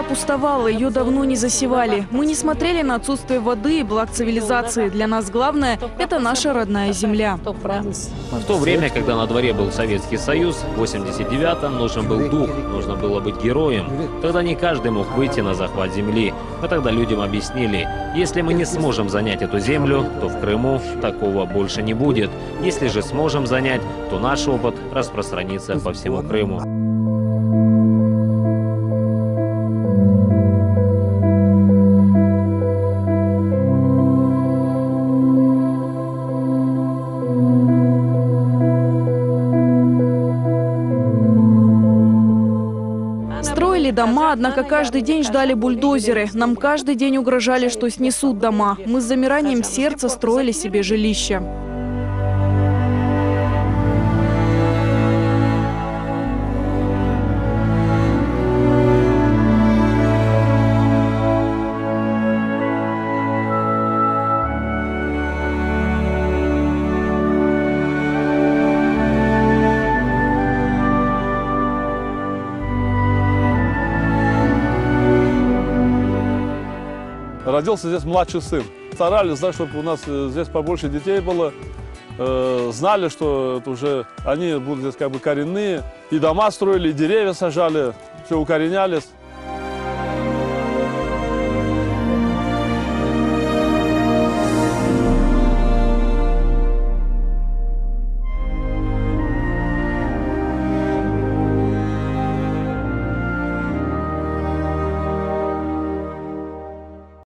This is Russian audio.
Пустовала, ее давно не засевали. Мы не смотрели на отсутствие воды и благ цивилизации. Для нас главное – это наша родная земля. В то время, когда на дворе был Советский Союз, в 89-м нужен был дух, нужно было быть героем. Тогда не каждый мог выйти на захват земли. Мы тогда людям объяснили, если мы не сможем занять эту землю, то в Крыму такого больше не будет. Если же сможем занять, то наш опыт распространится по всему Крыму. Дома, однако каждый день ждали бульдозеры. Нам каждый день угрожали, что снесут дома. Мы с замиранием сердца строили себе жилища. Родился здесь младший сын. Старались, да, чтобы у нас здесь побольше детей было. Знали, что это уже они будут здесь как бы коренные. И дома строили, и деревья сажали, все укоренялись.